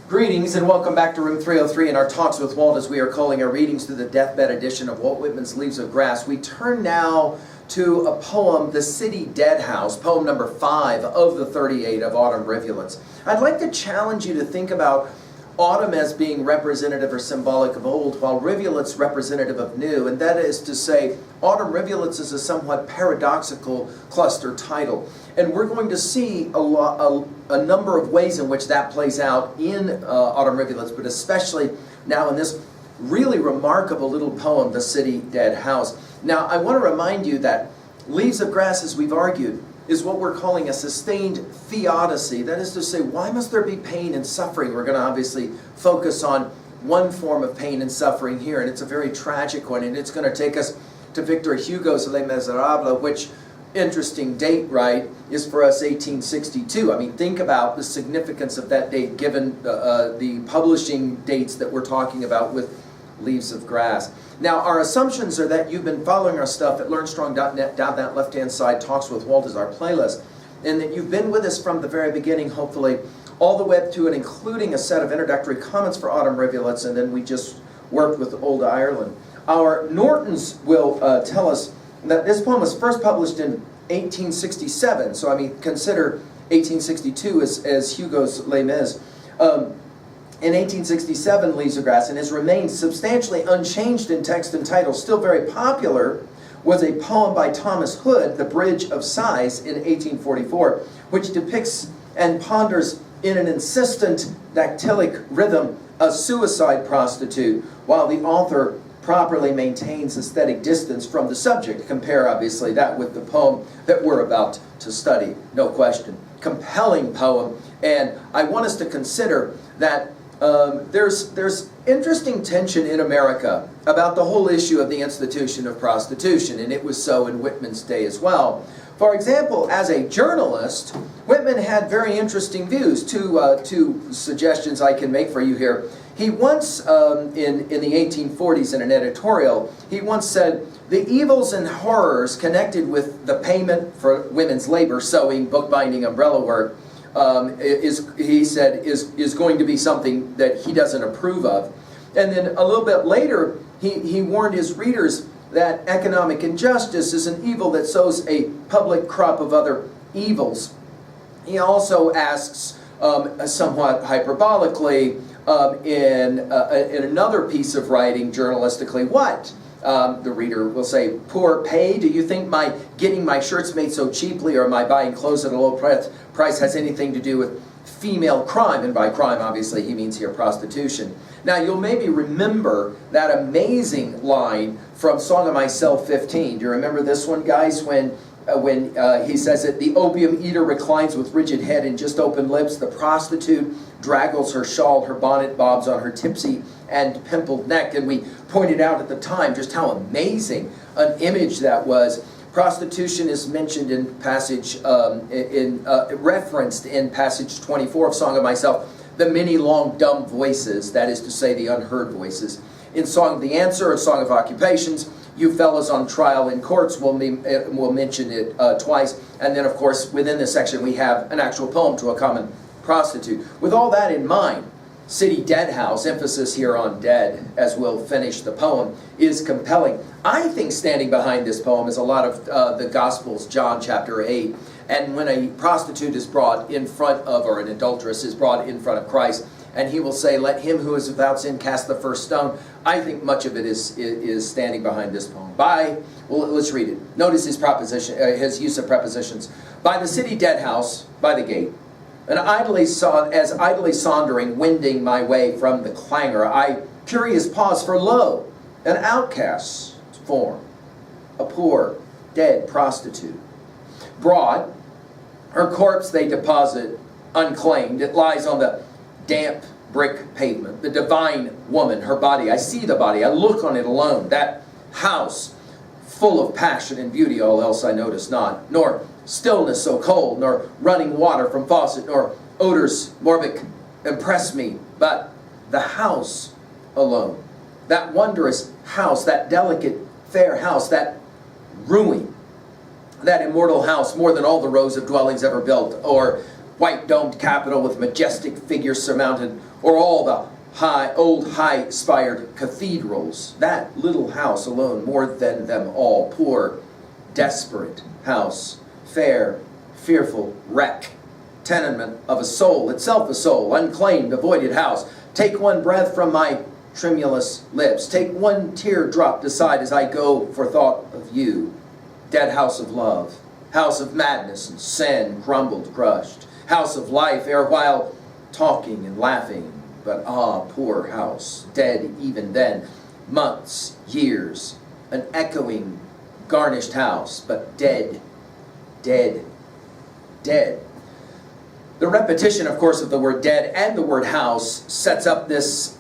Greetings and welcome back to Room 303 in our Talks with Walt, as we are calling our readings through the deathbed edition of Walt Whitman's Leaves of Grass. We turn now to a poem, The City Dead House, poem number 5 of the 38 of Autumn Rivulets. I'd like to challenge you to think about autumn as being representative or symbolic of old, while rivulets representative of new, and that is to say, Autumn Rivulets is a somewhat paradoxical cluster title. And we're going to see a number of ways in which that plays out in Autumn Rivulets, but especially now in this really remarkable little poem, The City Dead House. Now, I want to remind you that Leaves of Grass, as we've argued, is what we're calling a sustained theodicy. That is to say, why must there be pain and suffering? We're going to obviously focus on one form of pain and suffering here, and it's a very tragic one, and it's going to take us to Victor Hugo's Les Miserables, which, interesting date, right, is for us 1862. I mean, think about the significance of that date given the publishing dates that we're talking about with Leaves of Grass. Now, our assumptions are that you've been following our stuff at learnstrong.net. Down that left-hand side, Talks with Walt is our playlist, and that you've been with us from the very beginning, hopefully, all the way up to and including a set of introductory comments for Autumn Rivulets, and then we just worked with Old Ireland. Our Nortons will tell us that this poem was first published in 1867, so I mean, consider 1862 as Hugo's Les Mis. In 1867, Leaves of Grass, and has remained substantially unchanged in text and title, still very popular, was a poem by Thomas Hood, The Bridge of Sighs, in 1844, which depicts and ponders in an insistent dactylic rhythm a suicide prostitute, while the author properly maintains aesthetic distance from the subject. Compare, obviously, that with the poem that we're about to study, no question. Compelling poem, and I want us to consider that there's interesting tension in America about the whole issue of the institution of prostitution, and it was so in Whitman's day as well. For example, as a journalist, Whitman had very interesting views. Two suggestions I can make for you here. He once, in the 1840s in an editorial, he once said, "The evils and horrors connected with the payment for women's labor, sewing, bookbinding, umbrella work, he said, is going to be something that he doesn't approve of." And then a little bit later, he warned his readers that economic injustice is an evil that sows a public crop of other evils. He also asks, somewhat hyperbolically, in another piece of writing journalistically, what? The reader will say, "Poor pay? Do you think my getting my shirts made so cheaply or my buying clothes at a low price has anything to do with female crime?" And by crime, obviously, he means here prostitution. Now, you'll maybe remember that amazing line from Song of Myself 15. Do you remember this one, guys? When he says that the opium eater reclines with rigid head and just open lips, the prostitute draggles her shawl, her bonnet bobs on her tipsy and pimpled neck. And we pointed out at the time just how amazing an image that was. Prostitution is mentioned in passage, referenced in passage 24 of Song of Myself. The many long dumb voices, that is to say the unheard voices. In Song of the Answer, or Song of Occupations, you fellows on trial in courts will mention it twice. And then, of course, within this section, we have an actual poem to a common prostitute. With all that in mind, City Dead House, emphasis here on dead, as we'll finish the poem, is compelling. I think standing behind this poem is a lot of the Gospels, John chapter 8. And when a prostitute is brought in front of, or an adulteress is brought in front of Christ, and he will say, "Let him who is without sin cast the first stone," I think much of it is standing behind this poem. Well, let's read it. Notice his proposition, his use of prepositions. "By the city dead house, by the gate, and idly saundering, wending my way from the clangor, I curious pause, for lo, an outcast's form, a poor, dead prostitute. Brought, her corpse they deposit unclaimed. It lies on the damp brick pavement. The divine woman, her body, I see the body, I look on it alone. That house, full of passion and beauty, all else I notice not. Nor stillness so cold, nor running water from faucet, nor odors morbic impress me, but the house alone. That wondrous house, that delicate, fair house, that ruin, that immortal house, more than all the rows of dwellings ever built, or white domed capitol with majestic figures surmounted, or all the old high-spired cathedrals. That little house alone, more than them all, poor, desperate house, fair, fearful wreck, tenement of a soul, itself a soul, unclaimed, avoided house. Take one breath from my tremulous lips, take one tear dropped aside as I go for thought of you. Dead house of love, house of madness and sin, crumbled, crushed, house of life, erewhile talking and laughing, but ah, poor house, dead even then, months, years, an echoing, garnished house, but dead, dead, dead. The repetition, of course, of the word dead and the word house sets up this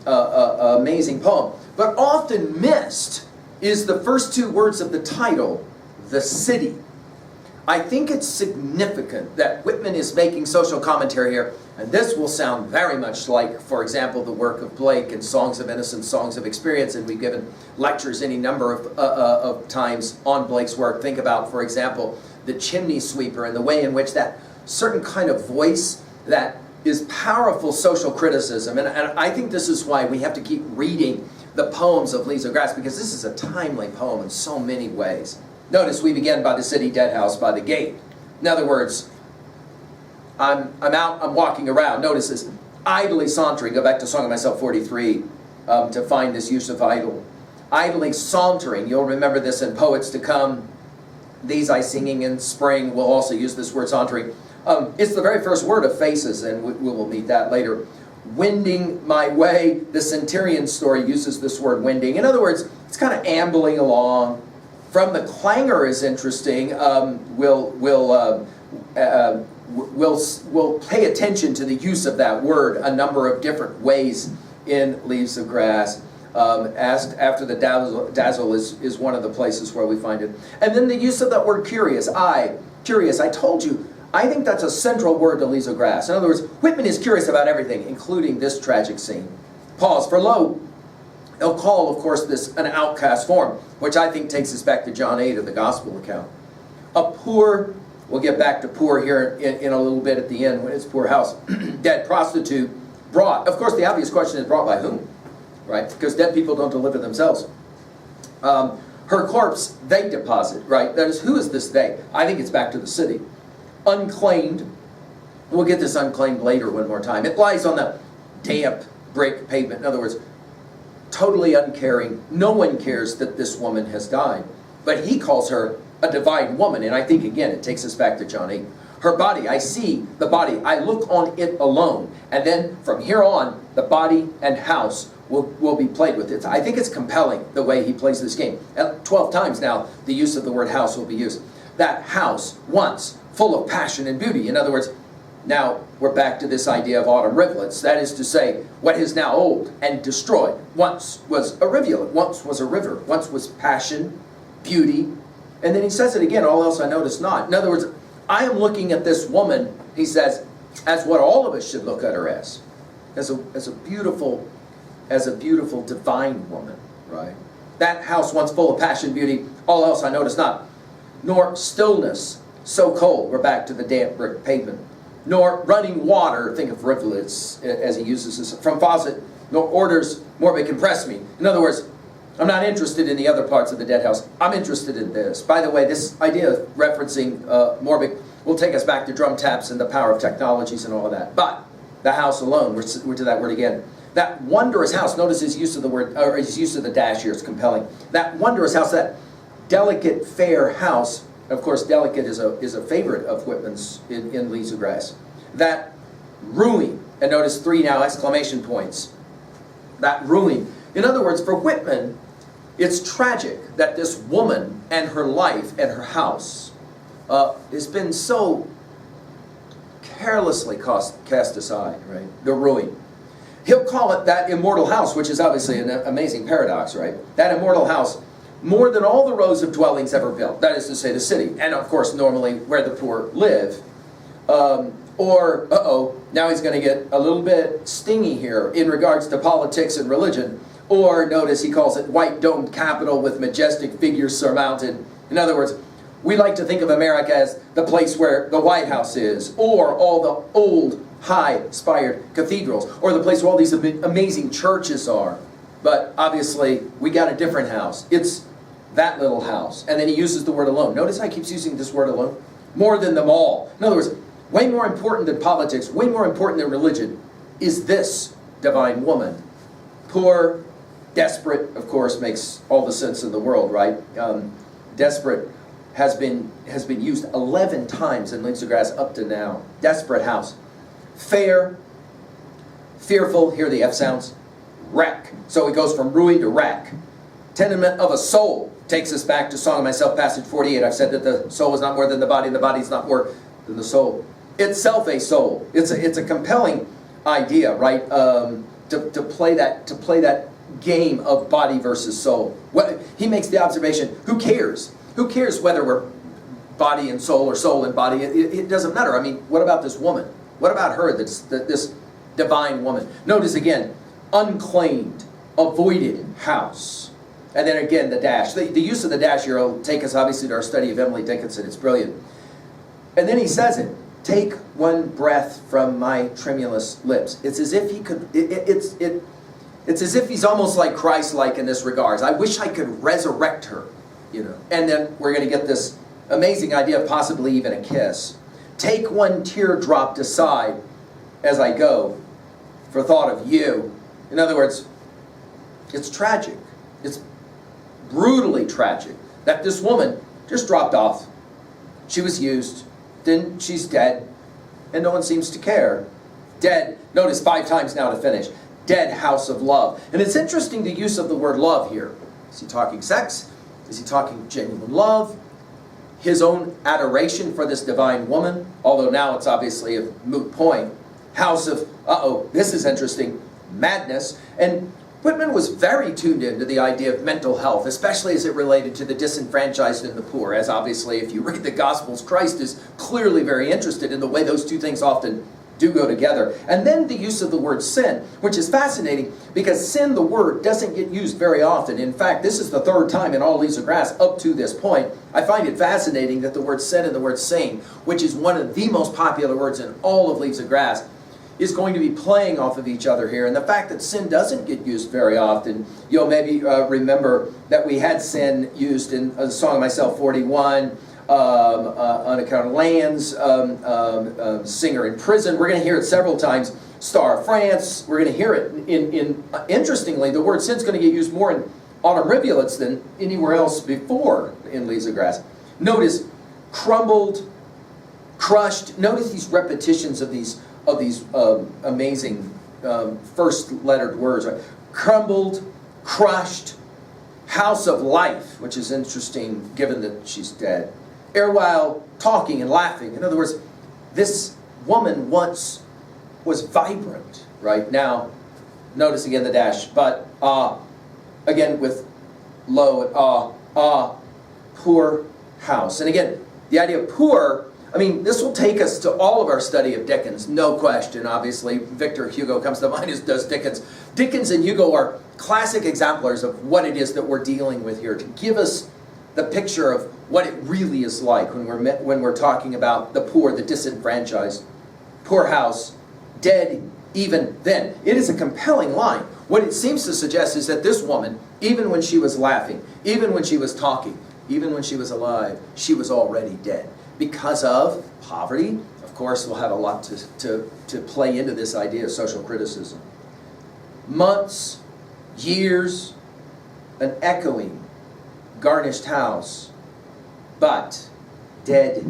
amazing poem. But often missed is the first two words of the title, the city. I think it's significant that Whitman is making social commentary here, and this will sound very much like, for example, the work of Blake and Songs of Innocence, Songs of Experience, and we've given lectures any number of times on Blake's work. Think about, for example, The Chimney Sweeper and the way in which that certain kind of voice that is powerful social criticism, and I think this is why we have to keep reading the poems of Leaves of Grass, because this is a timely poem in so many ways. Notice we begin by the city dead house by the gate. In other words, I'm out, I'm walking around. Notice this, idly sauntering. Go back to Song of Myself 43 to find this use of idle. Idly sauntering, you'll remember this in Poets to Come. These I singing in spring, we'll also use this word sauntering. It's the very first word of Faces, and we will meet that later. Wending my way, the Centurion story uses this word wending. In other words, it's kind of ambling along. From the clangor is interesting. We'll pay attention to the use of that word a number of different ways in Leaves of Grass. Asked after the dazzle is one of the places where we find it. And then the use of that word curious. Curious. I told you, I think that's a central word to Leaves of Grass. In other words, Whitman is curious about everything, including this tragic scene. Pause. For lo, he'll call, of course, this an outcast form, which I think takes us back to John 8 of the Gospel account. A poor, we'll get back to poor here in a little bit at the end when it's poor house, dead prostitute brought. Of course, the obvious question is brought by whom? Right? Because dead people don't deliver themselves. Her corpse, they deposit, right? That is, who is this they? I think it's back to the city. Unclaimed. We'll get this unclaimed later one more time. It lies on the damp brick pavement. In other words, totally uncaring. No one cares that this woman has died. But he calls her a divine woman. And I think, again, it takes us back to John 8. Her body, I see the body. I look on it alone. And then from here on, the body and house will be played with. I think it's compelling the way he plays this game. 12 times now, the use of the word house will be used. That house, once full of passion and beauty. In other words, now we're back to this idea of autumn rivulets. That is to say, what is now old and destroyed once was a rivulet, once was a river, once was passion, beauty. And then he says it again, all else I notice not. In other words, I am looking at this woman, he says, as what all of us should look at her as a beautiful divine woman, right? That house once full of passion, beauty, all else I notice not. Nor stillness so cold, we're back to the damp brick pavement. Nor running water, think of rivulets as he uses this, from faucet, nor orders more may compress me. In other words, I'm not interested in the other parts of the dead house. I'm interested in this. By the way, this idea of referencing Morbic will take us back to drum taps and the power of technologies and all of that. But the house alone, we're to that word again. That wondrous house, notice his use of the word, or his use of the dash here is compelling. That wondrous house, that delicate, fair house. Of course, delicate is a favorite of Whitman's in Leaves of Grass. That ruin, and notice 3 now exclamation points. That ruin. In other words, for Whitman, it's tragic that this woman and her life and her house has been so carelessly cast aside, right? The ruin. He'll call it that immortal house, which is obviously an amazing paradox, right? That immortal house, more than all the rows of dwellings ever built. That is to say, the city. And of course, normally where the poor live. Now he's going to get a little bit stingy here in regards to politics and religion. Or, notice he calls it white domed capitol with majestic figures surmounted. In other words, We like to think of America as the place where the White House is, or all the old, high-spired cathedrals, or the place where all these amazing churches are. But obviously, we got a different house. It's that little house. And then he uses the word alone. Notice how he keeps using this word alone. More than them all. In other words, way more important than politics, way more important than religion, is this divine woman. Poor, desperate, of course, makes all the sense in the world, right? Desperate has been used 11 times in Leaves of Grass up to now. Desperate house. Fair, fearful, hear the F sounds, wreck. So it goes from ruin to wreck. Tenement of a soul takes us back to Song of Myself, passage 48. I've said that the soul is not more than the body, and the body is not more than the soul. Itself a soul. It's a compelling idea, right? To play that game of body versus soul. He makes the observation, who cares? Who cares whether we're body and soul or soul and body? It doesn't matter. I mean, what about this woman? What about her, this divine woman? Notice again, unclaimed, avoided house. And then again, the dash. The use of the dash here will take us obviously to our study of Emily Dickinson. It's brilliant. And then he says it, take one breath from my tremulous lips. It's as if he could, it's as if he's almost like Christ-like in this regards. I wish I could resurrect her, you know. And then we're going to get this amazing idea of possibly even a kiss. Take one teardrop aside as I go for thought of you. In other words, it's tragic. It's brutally tragic that this woman just dropped off. She was used. Then she's dead. And no one seems to care. Dead. Notice 5 times now to finish. Dead house of love. And it's interesting the use of the word love here. Is he talking sex? Is he talking genuine love? His own adoration for this divine woman, although now it's obviously a moot point. House of, this is interesting, madness. And Whitman was very tuned into the idea of mental health, especially as it related to the disenfranchised and the poor, as obviously if you read the Gospels, Christ is clearly very interested in the way those two things often do go together. And then the use of the word sin, which is fascinating because sin, the word, doesn't get used very often. In fact, this is the 3rd time in all Leaves of Grass up to this point. I find it fascinating that the word sin and the word sing, which is one of the most popular words in all of Leaves of Grass, is going to be playing off of each other here. And the fact that sin doesn't get used very often, you'll maybe remember that we had sin used in Song of Myself 41, on account of lands, singer in prison. We're going to hear it several times. Star of France. We're going to hear it interestingly, the word sin's going to get used more in autumn rivulets than anywhere else before in Leaves of Grass. Notice crumbled, crushed. Notice these repetitions of these amazing first lettered words. Right? Crumbled, crushed, house of life, which is interesting given that she's dead. Erewhile talking and laughing. In other words, this woman once was vibrant, right? Now, notice again the dash, but again with low and poor house. And again, the idea of poor, I mean, this will take us to all of our study of Dickens, no question. Obviously, Victor Hugo comes to mind, as does Dickens. Dickens and Hugo are classic exemplars of what it is that we're dealing with here, to give us the picture of what it really is like when we're talking about the poor, the disenfranchised. Poor house, dead even then. It is a compelling line. What it seems to suggest is that this woman, even when she was laughing, even when she was talking, even when she was alive, she was already dead. Because of poverty, of course, we'll have a lot to play into this idea of social criticism. Months, years, an echoing, garnished house, but dead,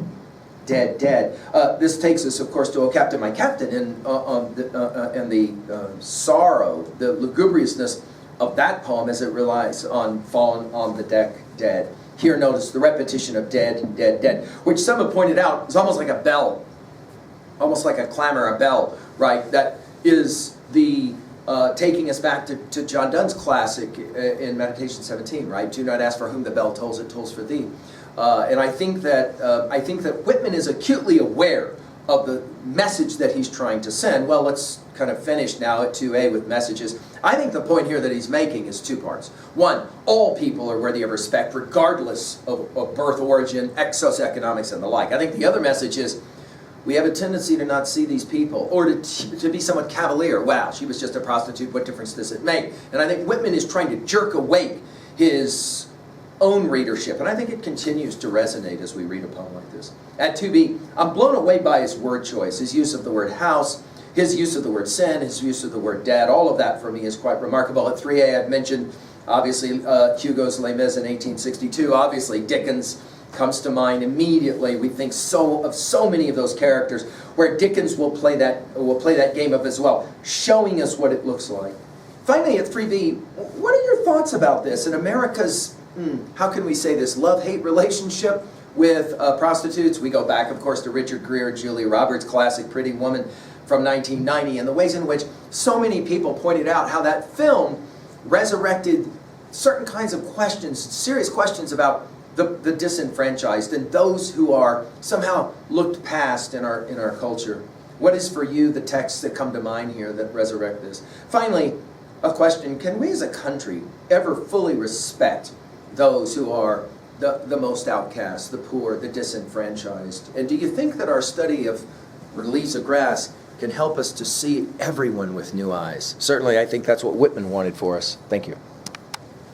dead, dead. This takes us, of course, to "O Captain, my Captain," and the sorrow, the lugubriousness of that poem as it relies on "Fallen on the Deck, Dead." Here, notice the repetition of "dead, dead, dead," which some have pointed out is almost like a bell, almost like a clamor, a bell, right? That is the taking us back to John Donne's classic in Meditation 17, right? Do not ask for whom the bell tolls, it tolls for thee. And I think that Whitman is acutely aware the message that he's trying to send. Well, let's kind of finish now at 2A with messages. I think the point here that he's making is two parts. One, all people are worthy of respect regardless of birth, origin, socioeconomics, and the like. I think the other message is we have a tendency to not see these people, or to be somewhat cavalier. Wow, she was just a prostitute, what difference does it make? And I think Whitman is trying to jerk awake his own readership, and I think it continues to resonate as we read a poem like this. At 2B, I'm blown away by his word choice, his use of the word house, his use of the word sin, his use of the word dead. All of that for me is quite remarkable. At 3A, I've mentioned, obviously, Hugo's Les Mis in 1862. Obviously, Dickens comes to mind immediately. We think of so many of those characters where Dickens will play that game of as well, showing us what it looks like. Finally, at 3B, what are your thoughts about this? In America's, how can we say this, love-hate relationship with prostitutes? We go back, of course, to Richard Gere, Julia Roberts' classic Pretty Woman from 1990, and the ways in which so many people pointed out how that film resurrected certain kinds of questions, serious questions about the disenfranchised and those who are somehow looked past in our culture. What is for you the texts that come to mind here that resurrect this? Finally, a question: can we as a country ever fully respect those who are the most outcast, the poor, the disenfranchised? And do you think that our study of Leaves of Grass can help us to see everyone with new eyes? Certainly, I think that's what Whitman wanted for us. Thank you.